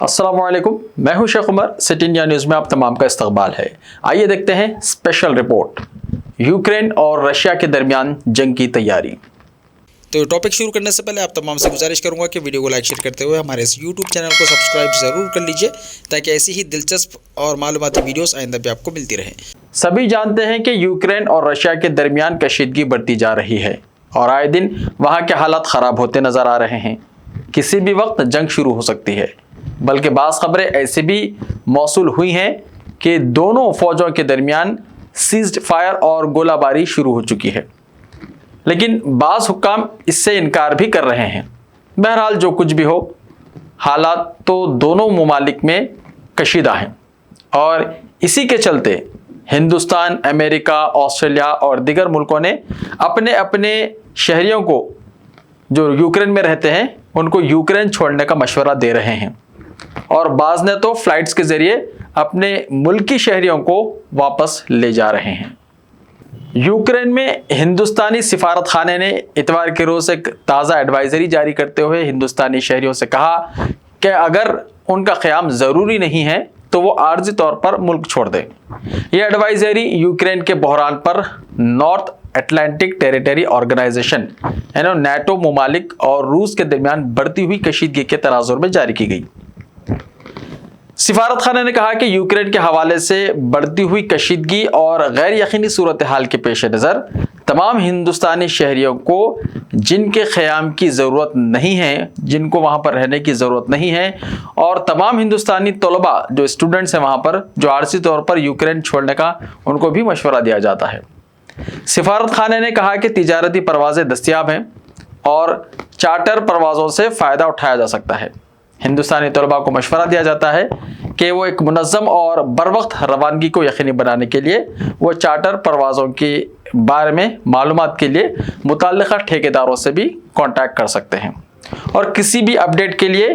अस्सलाम वालेकुम, मैं हूं Sheikh Umar. City India news में आप तमाम का इस्तकबाल है। आइए देखते हैं स्पेशल रिपोर्ट, यूक्रेन और रशिया के दरमियान जंग की तैयारी। तो टॉपिक शुरू करने से पहले आप तमाम से गुजारिश करूंगा कि वीडियो को लाइक शेयर करते हुए हमारे इस यूट्यूब चैनल को सब्सक्राइब ज़रूर कर लीजिए ताकि ऐसी ही दिलचस्प और मालूमाती वीडियोस आइंदा भी आपको मिलती रहें। सभी जानते हैं कि यूक्रेन और रशिया के दरमियान कशीदगी बढ़ती जा रही है और आए दिन वहाँ के हालात ख़राब होते नज़र आ रहे हैं। किसी भी वक्त जंग शुरू हो सकती है, बल्कि बाज़ खबरें ऐसी भी मौसूल हुई हैं कि दोनों फ़ौजों के दरमियान सीज्ड फायर और गोलाबारी शुरू हो चुकी है, लेकिन बाज़ हुक्काम इससे इनकार भी कर रहे हैं। बहरहाल जो कुछ भी हो, हालात तो दोनों ममालिक में कशीदा हैं और इसी के चलते हिंदुस्तान, अमेरिका, ऑस्ट्रेलिया और दीगर मुल्कों ने अपने अपने शहरियों को जो यूक्रेन में रहते हैं उनको यूक्रेन छोड़ने का मशवरा दे रहे हैं और बाज़ ने तो फ्लाइट्स के ज़रिए अपने मुल्की शहरियों को वापस ले जा रहे हैं। यूक्रेन में हिंदुस्तानी सिफारत खाने ने इतवार के रोज़ एक ताज़ा एडवाइज़री जारी करते हुए हिंदुस्तानी शहरियों से कहा कि अगर उनका क़याम ज़रूरी नहीं है तो वो आर्जी तौर पर मुल्क छोड़ दें। यह एडवाइज़री यूक्रेन के बहरान पर नॉर्थ अटलांटिक टेरिटरी ऑर्गेनाइजेशन यानी नेटो ममालिक और रूस के दरमियान बढ़ती हुई कशीदगी के तनाजुर में जारी की गई। सिफारत खाने ने कहा कि यूक्रेन के हवाले से बढ़ती हुई कशीदगी और गैर यकीनी सूरत हाल के पेश नज़र तमाम हिंदुस्तानी शहरियों को जिनके क़याम की ज़रूरत नहीं है, जिनको वहाँ पर रहने की ज़रूरत नहीं है, और तमाम हिंदुस्तानी तलबा जो स्टूडेंट्स हैं वहाँ पर जो आर्जी तौर पर यूक्रेन छोड़ने का उनको भी मशवरा दिया जाता है। सिफारत खाने ने कहा कि तिजारती परवाज़ें दस्तियाब हैं और चार्टर परवाज़ों से फ़ायदा उठाया जा सकता है। हिंदुस्तानी तलबा को मशवरा दिया जाता है कि वो एक मुनज़्ज़म और बरवक्त रवानगी को यकीनी बनाने के लिए वो चार्टर परवाज़ों के बारे में मालूमात के लिए मुतल्लिक़ा ठेकेदारों से भी कांटेक्ट कर सकते हैं और किसी भी अपडेट के लिए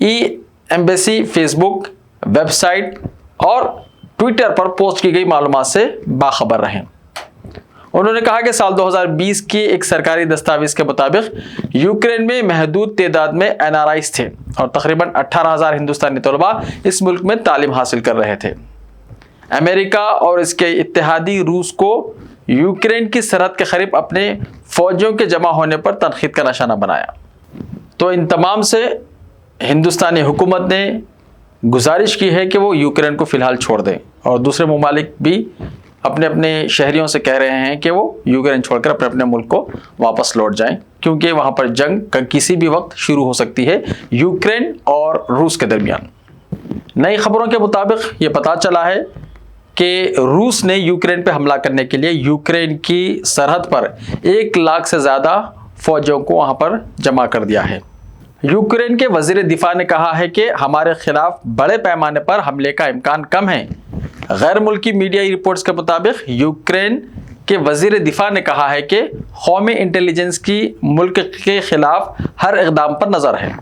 ई-एम्बेसी फेसबुक, वेबसाइट और ट्विटर पर पोस्ट की गई मालूमात से बाखबर रहें। उन्होंने कहा कि साल 2020 की एक सरकारी दस्तावेज़ के मुताबिक यूक्रेन में महदूद तादाद में NRIs थे और तकरीबन 18,000 हिंदुस्तानी तलबा इस मुल्क में तालीम हासिल कर रहे थे। अमेरिका और इसके इत्तेहादी रूस को यूक्रेन की सरहद के करीब अपने फ़ौजियों के जमा होने पर तनक़ीद का निशाना बनाया। तो इन तमाम से हिंदुस्तानी हुकूमत ने गुजारिश की है कि वो यूक्रेन को फ़िलहाल छोड़ दें और दूसरे ममालिक भी अपने अपने शहरियों से कह रहे हैं कि वो यूक्रेन छोड़कर अपने अपने मुल्क को वापस लौट जाएं, क्योंकि वहाँ पर जंग किसी भी वक्त शुरू हो सकती है यूक्रेन और रूस के दरमियान। नई खबरों के मुताबिक ये पता चला है कि रूस ने यूक्रेन पर हमला करने के लिए यूक्रेन की सरहद पर 1 लाख से ज़्यादा फ़ौजियों को वहाँ पर जमा कर दिया है। यूक्रेन के वज़ीर दिफा ने कहा है कि हमारे खिलाफ बड़े पैमाने पर हमले का इम्कान कम है। गैर मुल्की मीडिया रिपोर्ट्स के मुताबिक यूक्रेन के वज़ीर दिफा ने कहा है कि कौमी इंटेलिजेंस की मुल्क के खिलाफ हर इक़दाम पर नज़र है।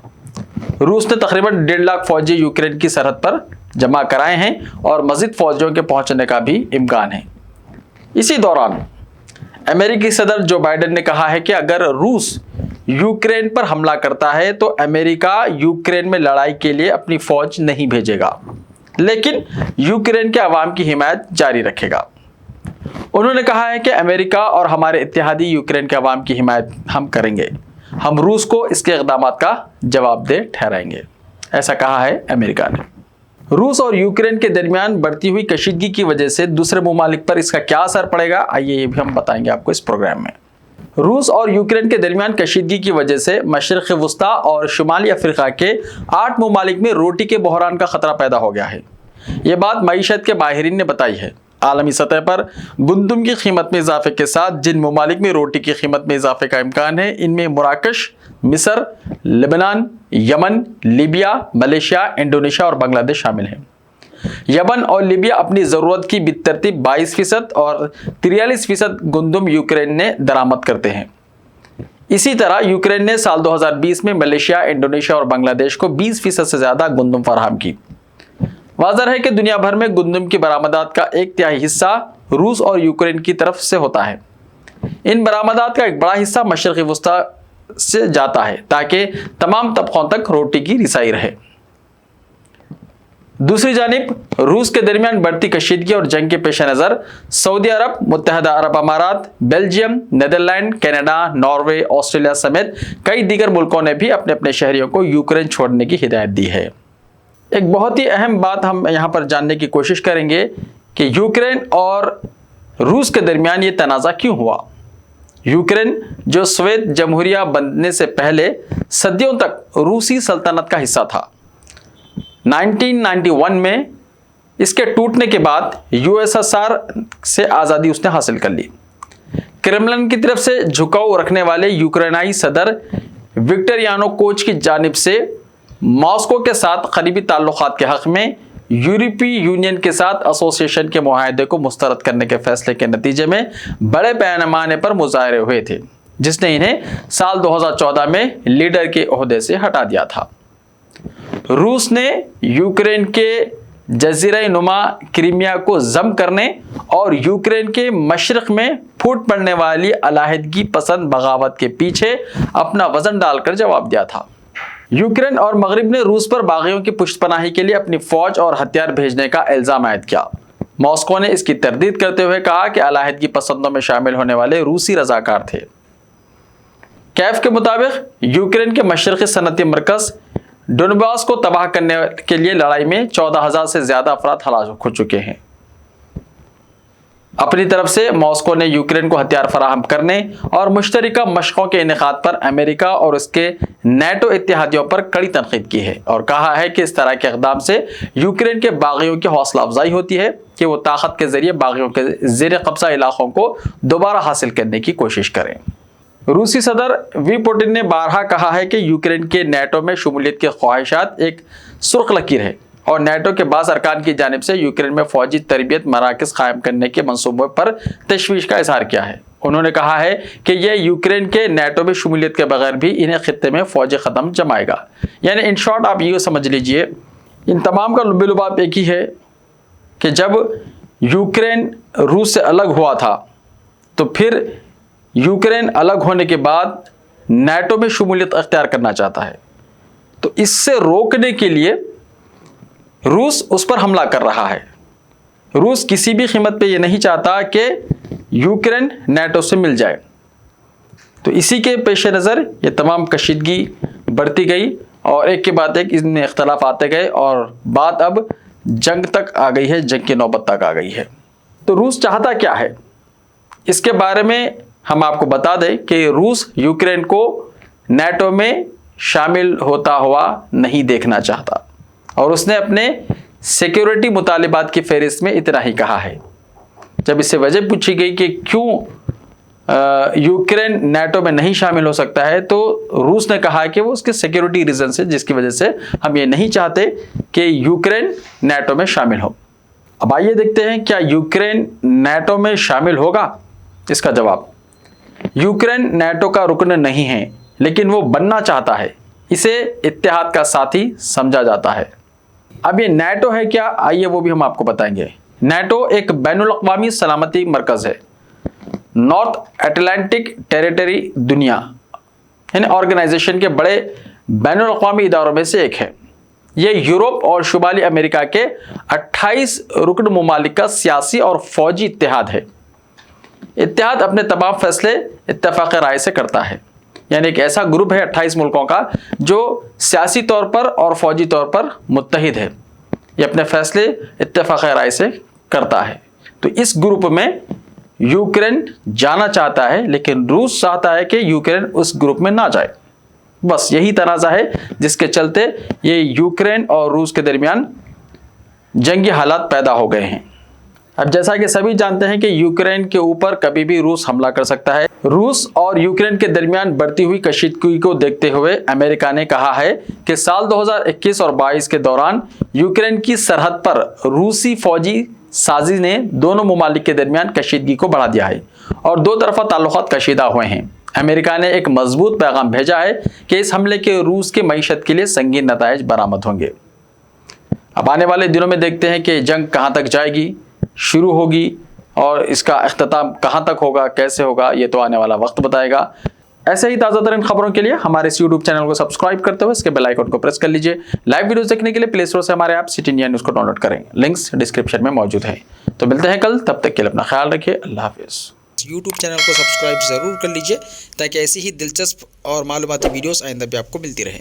रूस ने तकरीबन 1.5 लाख फ़ौजी यूक्रेन की सरहद पर जमा कराए हैं और मज़ीद फ़ौजियों के पहुँचने का भी इम्कान है। इसी दौरान अमेरिकी सदर जो बाइडन ने कहा है कि अगर रूस यूक्रेन पर हमला करता है तो अमेरिका यूक्रेन में लड़ाई के लिए अपनी फ़ौज नहीं भेजेगा, लेकिन यूक्रेन के अवाम की हिमायत जारी रखेगा। उन्होंने कहा है कि अमेरिका और हमारे इत्तेहादी यूक्रेन के अवाम की हिमायत हम करेंगे, हम रूस को इसके इक़दामात का जवाबदेह ठहराएंगे, ऐसा कहा है अमेरिका ने। रूस और यूक्रेन के दरमियान बढ़ती हुई कशीदगी की वजह से दूसरे ममालिक पर इसका क्या असर पड़ेगा, आइए ये भी हम बताएंगे आपको इस प्रोग्राम में। रूस और यूक्रेन के दरमियान कशीदगी की वजह से मशरिक़ वस्ता और शुमाली अफ्रीका के 8 ममालिक में रोटी के बहरान का ख़तरा पैदा हो गया है। ये बात मईशत के माहिरीन ने बताई है। आलमी सतह पर गुंदुम की कीमत में इजाफे के साथ जिन ममालिक में रोटी की कीमत में इजाफे का इम्कान है, इनमें मराकश, मिस्र, Lebanon, Yemen, Libya, Malaysia, Indonesia और बांग्लादेश शामिल हैं। यमन और लीबिया अपनी ज़रूरत की बितरतीब 22% और 43% गुंदुम यूक्रेन ने दरामद करते हैं। इसी तरह यूक्रेन ने साल 2020 में मलेशिया, इंडोनेशिया और बांग्लादेश को 20% से ज़्यादा गुंदुम फराहम की। वाज़ह है कि दुनिया भर में गुंदुम की बरामदात का 1/3 हिस्सा रूस और यूक्रेन की तरफ से होता है। इन बरामदात का एक बड़ा हिस्सा मशरिक़ी वस्ता से जाता है ताकि तमाम तबकों तक रोटी की रिसाई रहे। दूसरी जानिब रूस के दरमियान बढ़ती कशीदगी और जंग के पेश नज़र सऊदी अरब, मुत्तहदा अरब अमारात, Belgium, Netherlands, Canada, Norway, Australia समेत कई दीगर मुल्कों ने भी अपने अपने शहरियों को यूक्रेन छोड़ने की हिदायत दी है। एक बहुत ही अहम बात हम यहाँ पर जानने की कोशिश करेंगे कि यूक्रेन और रूस के दरमियान ये तनाज़ा क्यों हुआ। यूक्रेन जो सोवियत जमहूरिया बनने से पहले सदियों तक रूसी सल्तनत का हिस्सा था। 1991 में इसके टूटने के बाद यूएसएसआर से आज़ादी उसने हासिल कर ली। क्रेमलिन की तरफ से झुकाव रखने वाले यूक्रेनाई सदर विक्टर यानुकोविच की जानिब से मॉस्को के साथ करीबी ताल्लुकात के हक़ में यूरोपीय यूनियन के साथ एसोसिएशन के मुआहदे को मुस्तरद करने के फैसले के नतीजे में बड़े पैमाने पर मुजाहरे हुए थे, जिसने इन्हें साल 2014 में लीडर के ओहदे से हटा दिया था। रूस ने यूक्रेन के जजीरा नुमा क्रीमिया को ज़ब्त करने और यूक्रेन के मशरक़ में फूट पड़ने वाली अलहदगी पसंद बगावत के पीछे अपना वजन डालकर जवाब दिया था। यूक्रेन और मगरिब ने रूस पर बागियों की पुष्टपनाही के लिए अपनी फौज और हथियार भेजने का इल्ज़ाम आयद किया। मॉस्को ने इसकी तरदीद करते हुए कहा कि अलहदगी पसंदों में शामिल होने वाले रूसी रजाकार थे। कैफ के मुताबिक यूक्रेन के मशरक़ी सनती मरकज़ डोनबास को तबाह करने के लिए लड़ाई में 14,000 से ज़्यादा अफराद हलाक हो चुके हैं। अपनी तरफ से मॉस्को ने यूक्रेन को हथियार फराहम करने और मुश्तरका मशक़ों के इनेकाद पर अमेरिका और उसके नेटो इत्तेहादियों पर कड़ी तनकीद की है और कहा है कि इस तरह के इक़दाम से यूक्रेन के बागियों की हौसला अफजाई होती है कि वो ताकत के ज़रिए बागियों के ज़ेर कब्ज़ा इलाक़ों को दोबारा हासिल करने की कोशिश करें। रूसी सदर वी पुतिन ने बारहा कहा है कि यूक्रेन के नेटो में शमूलियत की ख्वाहिशात एक सुर्ख लकीर है और नेटो के बाज़ अरकान की जानिब से यूक्रेन में फ़ौजी तरबियत मराकज़ कायम करने के मंसूबों पर तशवीश का इजहार किया है। उन्होंने कहा है कि यह यूक्रेन के नेटो में शमूलियत के बगैर भी इन्हें खित्ते में फ़ौजी क़दम जमाएगा। यानी इन शॉर्ट आप ये समझ लीजिए, इन तमाम का लुब-ए-लुबाब एक ही है कि जब यूक्रेन रूस से अलग हुआ था तो फिर यूक्रेन अलग होने के बाद नेटो में शमूलियत अख्तियार करना चाहता है, तो इससे रोकने के लिए रूस उस पर हमला कर रहा है। रूस किसी भी कीमत पे ये नहीं चाहता कि यूक्रेन नेटो से मिल जाए। तो इसी के पेश नज़र ये तमाम कशीदगी बढ़ती गई और एक के बाद एक इनमें इख्तलाफ आते गए और बात अब जंग तक आ गई है, जंग की नौबत तक आ गई है। तो रूस चाहता क्या है, इसके बारे में हम आपको बता दें कि रूस यूक्रेन को नेटो में शामिल होता हुआ नहीं देखना चाहता और उसने अपने सिक्योरिटी मुतालिबात की फहरिस्त में इतना ही कहा है। जब इससे वजह पूछी गई कि क्यों यूक्रेन नेटो में नहीं शामिल हो सकता है, तो रूस ने कहा कि वो उसके सिक्योरिटी रीज़न से, जिसकी वजह से हम ये नहीं चाहते कि यूक्रेन नेटो में शामिल हो। अब आइए देखते हैं क्या यूक्रेन नेटो में शामिल होगा। इसका जवाब, यूक्रेन नेटो का रुकन नहीं है, लेकिन वो बनना चाहता है। इसे इत्तेहाद का साथी समझा जाता है। अब ये नेटो है क्या, आइए वो भी हम आपको बताएंगे। नेटो एक बैनुल-अक़वामी सलामती मरकज़ है। नॉर्थ अटलांटिक टेरिटरी दुनिया यानी ऑर्गेनाइजेशन के बड़े बैनुल-अक़वामी इदारों में से एक है। ये यूरोप और शुमाली अमेरिका के 28 रुकन ममालिक का सियासी और फौजी इत्तेहाद है। इत्तेहाद अपने तमाम फैसले इत्तेफाक राय से करता है, यानी एक ऐसा ग्रुप है 28 मुल्कों का जो सियासी तौर पर और फौजी तौर पर मुत्तहिद है। ये अपने फैसले इत्तेफाक राय से करता है। तो इस ग्रुप में यूक्रेन जाना चाहता है, लेकिन रूस चाहता है कि यूक्रेन उस ग्रुप में ना जाए। बस यही तनाज़ा है जिसके चलते ये यूक्रेन और रूस के दरमियान जंगी हालात पैदा हो गए हैं। अब जैसा कि सभी जानते हैं कि यूक्रेन के ऊपर कभी भी रूस हमला कर सकता है। रूस और यूक्रेन के दरमियान बढ़ती हुई कशीदगी को देखते हुए अमेरिका ने कहा है कि साल 2021 और 22 के दौरान यूक्रेन की सरहद पर रूसी फौजी साजिश ने दोनों ममालिक के दरमियान कशीदगी को बढ़ा दिया है और दो तरफा ताल्लुकात कशीदा हुए हैं। अमेरिका ने एक मजबूत पैगाम भेजा है कि इस हमले के रूस की मईशत के लिए संगीन नताइज बरामद होंगे। अब आने वाले दिनों में देखते हैं कि जंग कहाँ तक जाएगी, शुरू होगी और इसका अख्ताम कहाँ तक होगा, कैसे होगा, ये तो आने वाला वक्त बताएगा। ऐसे ही ताज़ा तरीन खबरों के लिए हमारे इस यूट्यूब चैनल को सब्सक्राइब करते हुए इसके बेल आइकन को प्रेस कर लीजिए। लाइव वीडियोस देखने के लिए प्ले स्टोर से हमारे ऐप सिटी इंडिया न्यूज़ को डाउनलोड करें, लिंक्स डिस्क्रिप्शन में मौजूद है। तो मिलते हैं कल, तब तक के लिए अपना ख्याल रखिए। अल्लाह हाफिज़। यूट्यूब चैनल को सब्सक्राइब ज़रूर कर लीजिए ताकि ऐसी ही दिलचस्प और मालूमाती वीडियोस आइंदा भी आपको मिलती रहे।